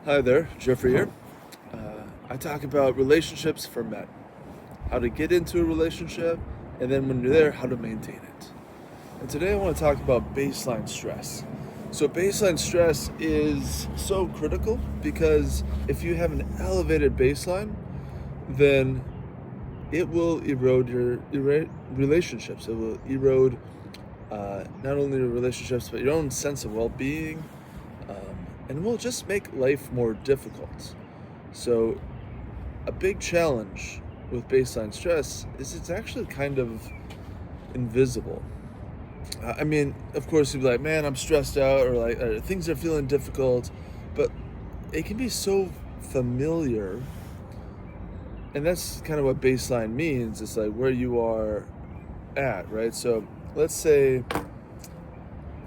Hi there, Jeffrey here. I talk about relationships for men, how to get into a relationship, and then when you're there, how to maintain it. And today I want to talk about baseline stress. So, baseline stress is so critical because if you have an elevated baseline, then it will erode your relationships. It will erode not only your relationships, but your own sense of well being, and will just make life more difficult. So, a big challenge with baseline stress is it's actually kind of invisible. I mean, of course, you'd be like, man, I'm stressed out, or like, things are feeling difficult, but it can be so familiar. And that's kind of what baseline means. It's like where you are at, right? So let's say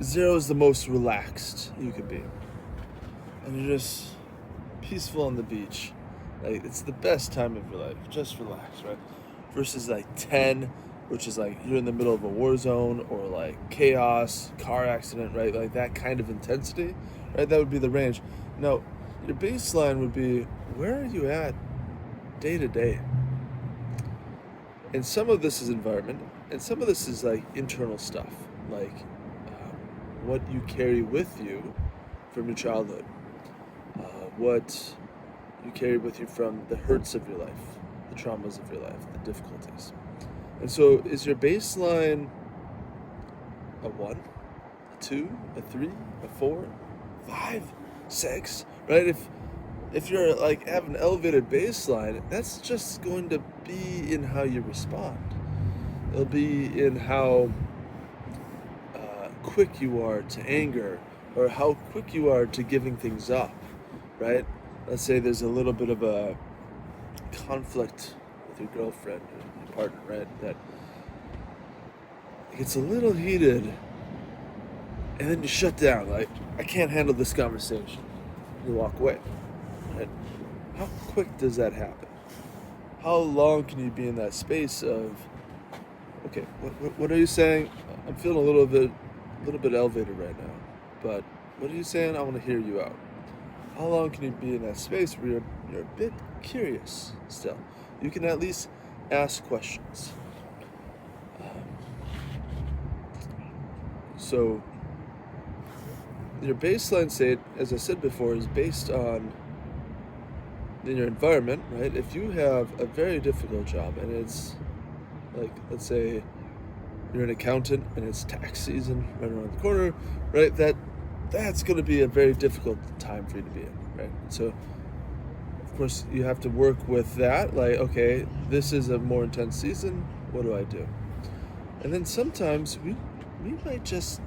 zero is the most relaxed you could be, and you're just peaceful on the beach. Like it's the best time of your life. Just relax, right? Versus like 10, which is like you're in the middle of a war zone or like chaos, car accident, right? Like that kind of intensity, right? That would be the range. Now, your baseline would be where are you at day to day? And some of this is environment, and some of this is like internal stuff, like what you carry with you from your childhood, what you carry with you from the hurts of your life, the traumas of your life, the difficulties. And so, is your baseline a one, a two, a three, a four, five, six? Right? If you're like have an elevated baseline, that's just going to be in how you respond. It'll be in how quick you are to anger, or how quick you are to giving things up. Right? Let's say there's a little bit of a conflict with your girlfriend or your partner, right? That gets a little heated, and then you shut down. Like, I can't handle this conversation. You walk away. Right? How quick does that happen? How long can you be in that space of, okay, what are you saying? I'm feeling a little bit elevated right now, but what are you saying? I want to hear you out. How long can you be in that space where you're a bit curious still? You can at least ask questions. So your baseline state, as I said before, is based on in your environment, right? If you have a very difficult job and it's like, let's say you're an accountant and it's tax season right around the corner, right? That's going to be a very difficult time for you to be in, right? So of course you have to work with that. Like, okay, this is a more intense season. What do I do? And then sometimes we might just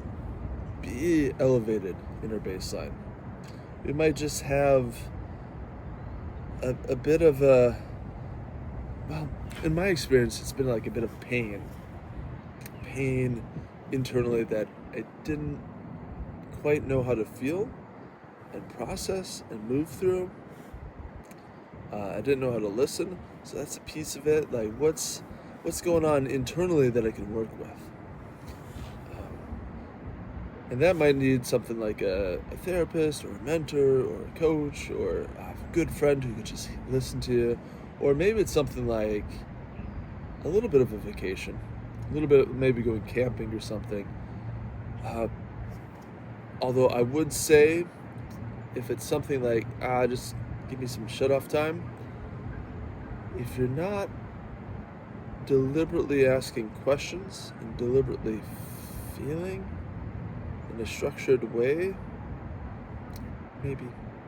be elevated in our baseline. We might just have a bit of a, well, in my experience, it's been like a bit of pain internally that I didn't quite know how to feel and process and move through. I didn't know how to listen, so that's a piece of it. Like, what's going on internally that I can work with, and that might need something like a therapist or a mentor or a coach or a good friend who could just listen to you, or maybe it's something like a little bit of a vacation, a little bit maybe going camping or something. Uh, Although I would say if it's something like just give me some shut off time, if you're not deliberately asking questions and deliberately feeling in a structured way, maybe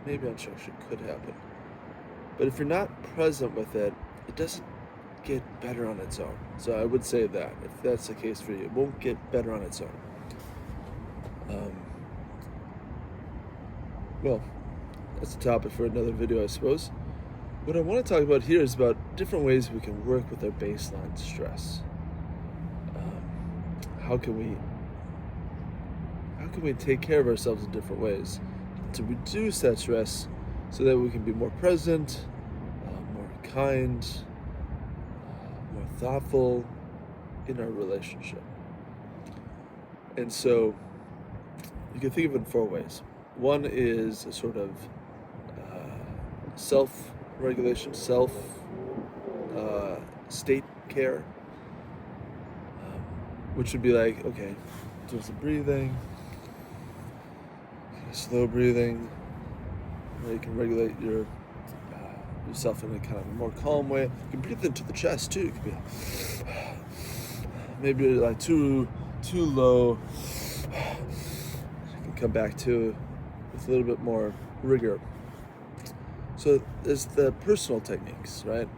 unstructured could happen. But if you're not present with it, it doesn't get better on its own. So I would say that if that's the case for you, it won't get better on its own. Um, well, that's a topic for another video, I suppose. What I want to talk about here is about different ways we can work with our baseline stress. How can we take care of ourselves in different ways to reduce that stress so that we can be more present, more kind, more thoughtful in our relationship. And so you can think of it in four ways. One is a sort of self-regulation, state care, which would be like, okay, do some breathing, slow breathing, where you can regulate yourself in a kind of more calm way. You can breathe into the chest too. It could be maybe like too low. You can come back to with a little bit more rigor. So there's the personal techniques, right,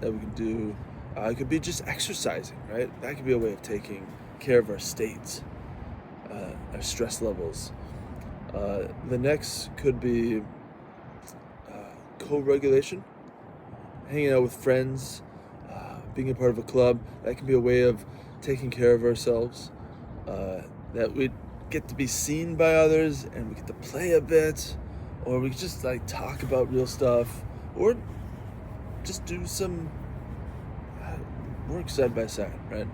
that we can do. It could be just exercising, right? That could be a way of taking care of our states, our stress levels. The next could be co-regulation, hanging out with friends, being a part of a club. That can be a way of taking care of ourselves, that we get to be seen by others and we get to play a bit, or we just like talk about real stuff, or just do some work side by side, right?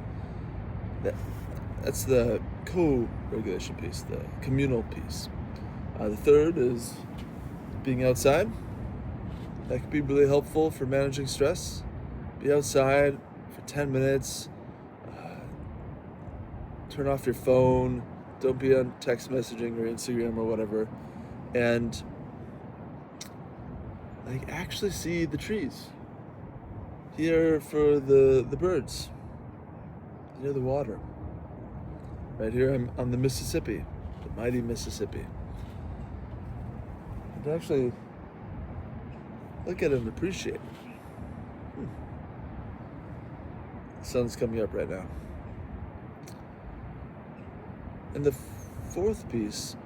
That's the co-regulation piece, the communal piece. The third is being outside. That could be really helpful for managing stress. Be outside for 10 minutes. Turn off your phone. Don't be on text messaging or Instagram or whatever. And like actually see the trees. Hear for the birds. Hear the water. Right here I'm on the Mississippi, the mighty Mississippi. And actually look at it and appreciate it. The sun's coming up right now. And the fourth piece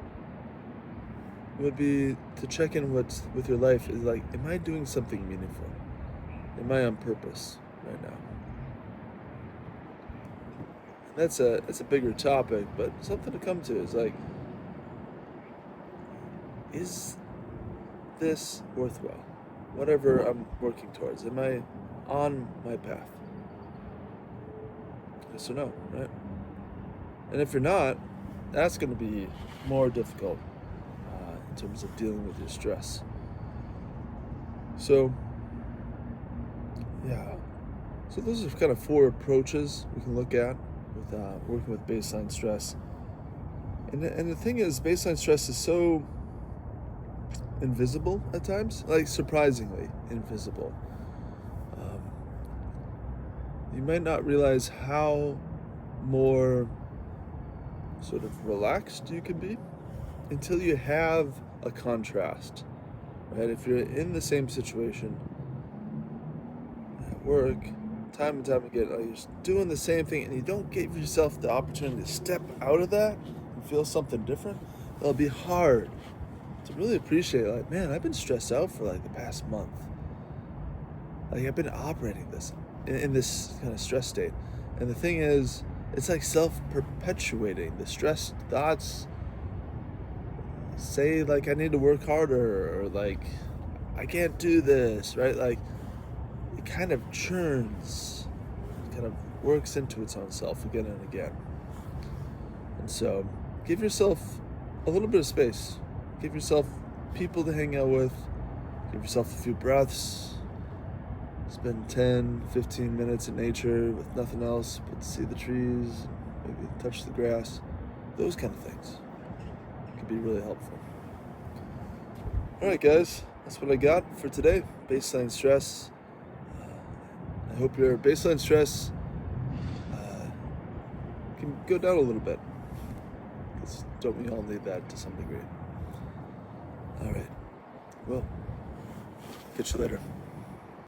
would be to check in with your life. Is like, am I doing something meaningful? Am I on purpose right now? That's a bigger topic, but something to come to is like, is this worthwhile? Whatever I'm working towards, am I on my path? Yes or no, right? And if you're not, that's going to be more difficult in terms of dealing with your stress. So, yeah. So those are kind of 4 approaches we can look at with working with baseline stress. And the thing is, baseline stress is so invisible at times, like surprisingly invisible. You might not realize how more sort of relaxed you can be until you have a contrast, right? If you're in the same situation at work, time and time again, like you're just doing the same thing and you don't give yourself the opportunity to step out of that and feel something different, it'll be hard to really appreciate, like, man, I've been stressed out for like the past month. Like I've been operating this in this kind of stress state. And the thing is, it's like self-perpetuating. The stress thoughts say like, I need to work harder, or like, I can't do this, right? Like it kind of churns, kind of works into its own self again and again. And so give yourself a little bit of space. Give yourself people to hang out with. Give yourself a few breaths. Spend 10, 15 minutes in nature with nothing else but to see the trees, maybe touch the grass. Those kind of things could be really helpful. All right, guys, that's what I got for today. Baseline stress. I hope your baseline stress can go down a little bit, because don't we all need that to some degree? All right. Well, catch you later.